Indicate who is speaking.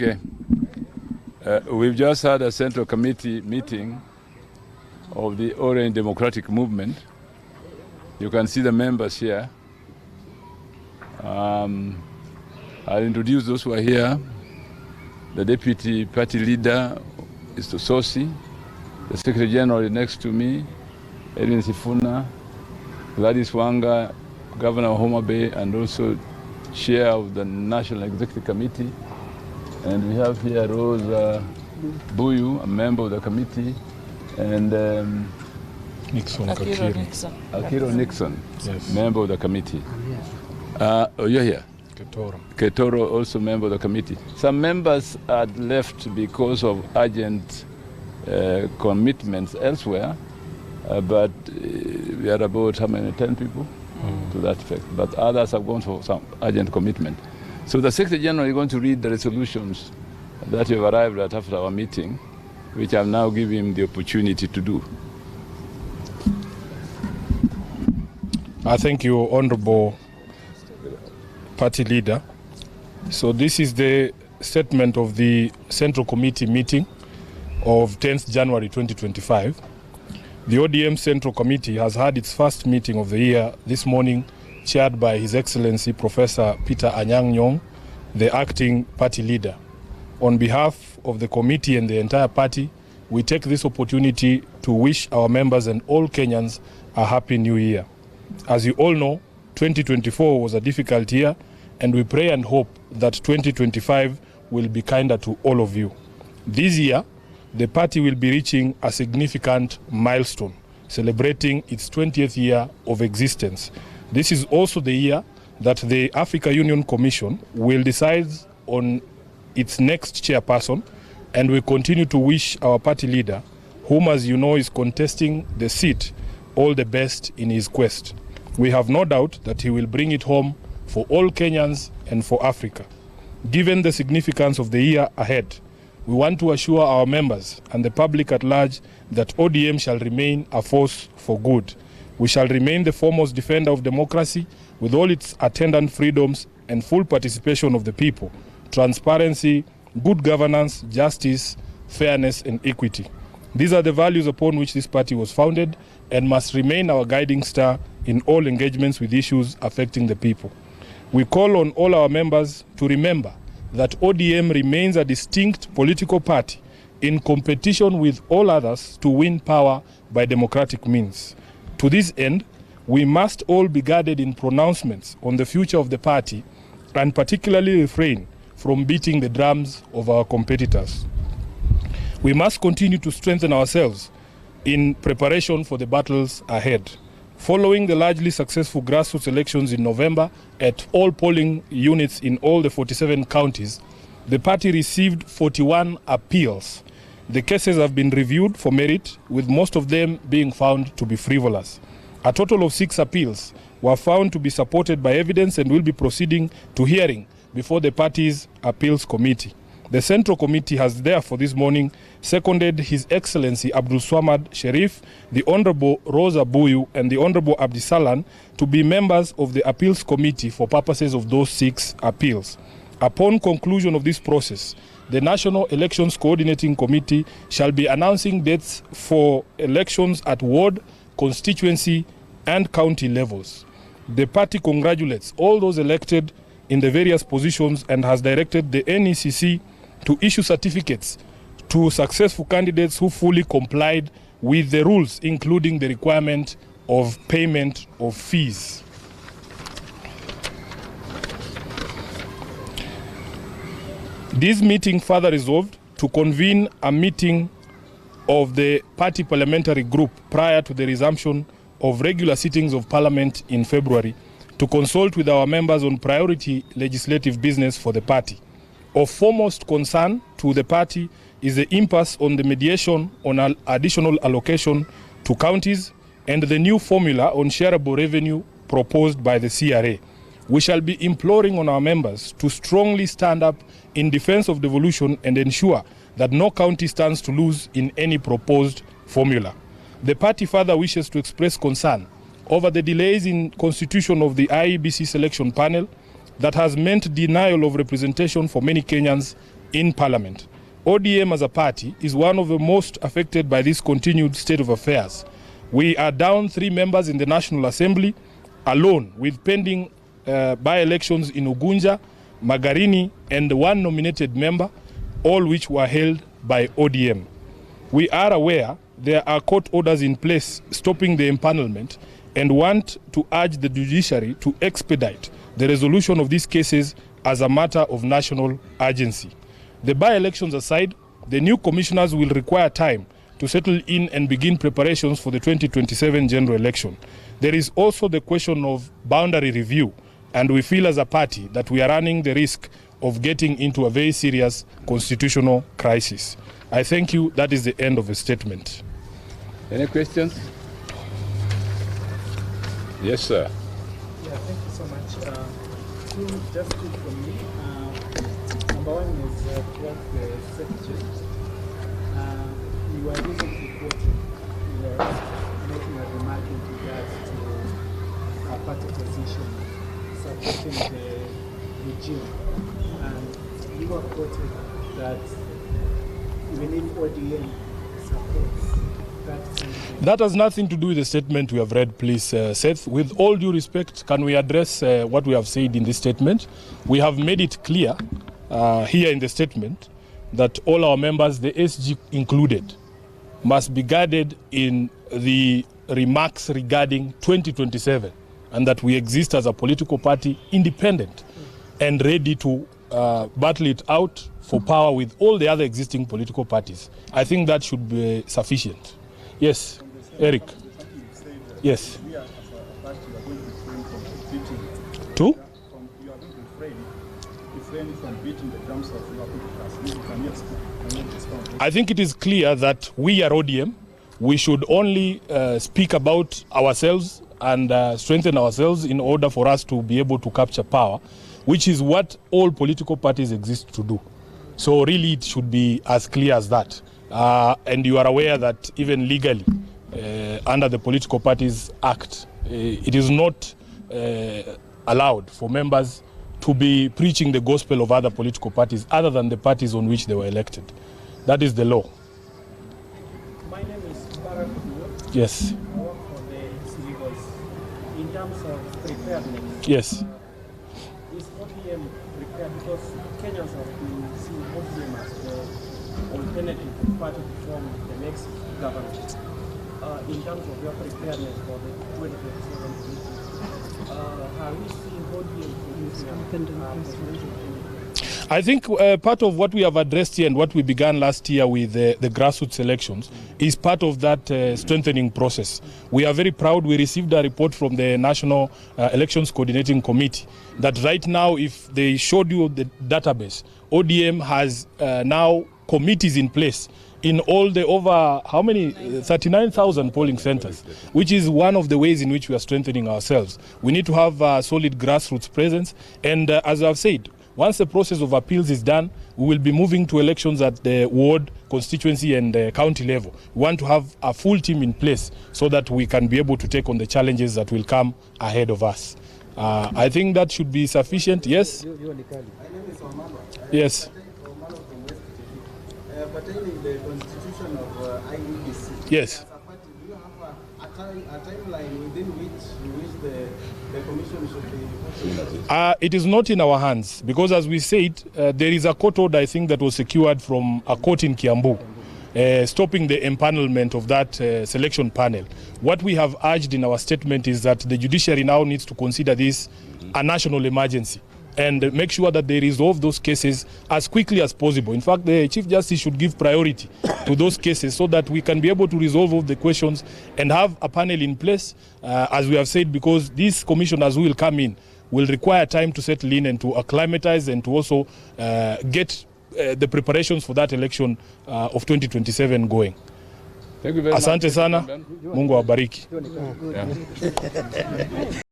Speaker 1: Okay. We've just had a Central Committee meeting of the Orange Democratic Movement. You can see the members here. I'll introduce those who are here. The Deputy Party Leader is Sosi. The Secretary General is next to me, Edwin Sifuna, Gladys Wanga, Governor of Homa Bay, and also Chair of the National Executive Committee. And we have here Rose Buyu, a member of the committee, and Akiro Nixon,
Speaker 2: yes,
Speaker 1: member of the committee. You're here? Ketoro, also member of the committee. Some members had left because of urgent commitments elsewhere, but we are about how many, 10 people to that effect. But others have gone for some urgent commitment. So the Secretary General is going to read the resolutions that we have arrived at after our meeting, which I'll now give him the opportunity to do.
Speaker 2: I thank you, Honorable Party Leader. So this is the statement of the Central Committee meeting of 10th January 2025. The ODM Central Committee has had its first meeting of the year this morning, chaired by His Excellency Professor Peter Anyang' Nyong'o, the acting party leader. On behalf of the committee and the entire party, we take this opportunity to wish our members and all Kenyans a happy new year. As you all know, 2024 was a difficult year, and we pray and hope that 2025 will be kinder to all of you. This year, the party will be reaching a significant milestone, celebrating its 20th year of existence. This is also the year that the Africa Union Commission will decide on its next chairperson, and we continue to wish our party leader, whom as you know is contesting the seat, all the best in his quest. We have no doubt that he will bring it home for all Kenyans and for Africa. Given the significance of the year ahead, we want to assure our members and the public at large that ODM shall remain a force for good. We shall remain the foremost defender of democracy with all its attendant freedoms and full participation of the people, transparency, good governance, justice, fairness, and equity. These are the values upon which this party was founded and must remain our guiding star in all engagements with issues affecting the people. We call on all our members to remember that ODM remains a distinct political party in competition with all others to win power by democratic means. To this end, we must all be guarded in pronouncements on the future of the party and particularly refrain from beating the drums of our competitors. We must continue to strengthen ourselves in preparation for the battles ahead. Following the largely successful grassroots elections in November at all polling units in all the 47 counties, the party received 41 appeals. The cases have been reviewed for merit, with most of them being found to be frivolous. A total of 6 appeals were found to be supported by evidence and will be proceeding to hearing before the party's appeals committee. The Central Committee has therefore this morning seconded His Excellency Abdul Swamad Sharif, the Honorable Rosa Buyu, and the Honorable Abdisalan to be members of the Appeals Committee for purposes of those 6 appeals. Upon conclusion of this process, the National Elections Coordinating Committee shall be announcing dates for elections at ward, constituency, and county levels. The party congratulates all those elected in the various positions and has directed the NECC to issue certificates to successful candidates who fully complied with the rules, including the requirement of payment of fees. This meeting further resolved to convene a meeting of the party parliamentary group prior to the resumption of regular sittings of Parliament in February to consult with our members on priority legislative business for the party. Of foremost concern to the party is the impasse on the mediation on an additional allocation to counties and the new formula on shareable revenue proposed by the CRA. We shall be imploring on our members to strongly stand up in defense of devolution and ensure that no county stands to lose in any proposed formula. The party further wishes to express concern over the delays in constitution of the IEBC selection panel that has meant denial of representation for many Kenyans in Parliament. ODM as a party is one of the most affected by this continued state of affairs. We are down 3 members in the National Assembly alone, with pending by-elections in Ugunja, Magarini, and 1 nominated member, all which were held by ODM. We are aware there are court orders in place stopping the empanelment and want to urge the judiciary to expedite the resolution of these cases as a matter of national urgency. The by-elections aside, the new commissioners will require time to settle in and begin preparations for the 2027 general election. There is also the question of boundary review, and we feel as a party that we are running the risk of getting into a very serious constitutional crisis. I thank you. That is the end of the statement.
Speaker 1: Any questions? Yes, sir.
Speaker 3: Yeah, thank you so much. Just two from me. Number one is towards the secretary. You were recently quoted, you were making a remark in regards to a party position supporting the regime. And you were quoted that even if ODM supports
Speaker 2: that has nothing to do with the statement we have read, please, Seth. With all due respect, can we address what we have said in this statement? We have made it clear here in the statement that all our members, the SG included, must be guided in the remarks regarding 2027, and that we exist as a political party independent and ready to battle it out for power with all the other existing political parties. I think that should be sufficient. Yes, Eric. Yes. Two?
Speaker 4: You are going to refrain from beating the drums of your people.
Speaker 2: I think it is clear that we are ODM. We should only speak about ourselves and strengthen ourselves in order for us to be able to capture power, which is what all political parties exist to do. So really it should be as clear as that. And you are aware that even legally, under the Political Parties Act, it is not allowed for members to be preaching the gospel of other political parties other than the parties on which they were elected. That is the law.
Speaker 3: My name is Barack.
Speaker 2: Yes.
Speaker 3: I work for the City Voice. In terms of preparedness,
Speaker 2: yes.
Speaker 3: Is ODM prepared? Because Kenyans have been seeing ODM as the alternative party to form the next government. In terms of your preparedness for the 2027 election, have we seen ODM producing
Speaker 2: I think part of what we have addressed here and what we began last year with the grassroots elections is part of that strengthening process. We are very proud. We received a report from the National Elections Coordinating Committee that right now, if they showed you the database, ODM has now committees in place in all the over, how many, 39,000 polling centers, which is one of the ways in which we are strengthening ourselves. We need to have a solid grassroots presence. And as I've said, once the process of appeals is done, we will be moving to elections at the ward, constituency, and county level. We want to have a full team in place so that we can be able to take on the challenges that will come ahead of us. I think that should be sufficient. Yes? Yes.
Speaker 4: Pertaining the constitution of IEBC.
Speaker 2: Yes.
Speaker 4: Do you have a timeline within which the commission should be?
Speaker 2: It is not in our hands because, as we said, there is a court order, I think, that was secured from a court in Kiambu, stopping the empanelment of that selection panel. What we have urged in our statement is that the judiciary now needs to consider this a national emergency and make sure that they resolve those cases as quickly as possible. In fact, the Chief Justice should give priority to those cases so that we can be able to resolve all the questions and have a panel in place, as we have said, because these commissioners who will come in will require time to settle in and to acclimatize and to also get the preparations for that election of 2027 going.
Speaker 1: Thank you very much.
Speaker 2: Asante sana. Mungu awabariki.
Speaker 1: Yeah.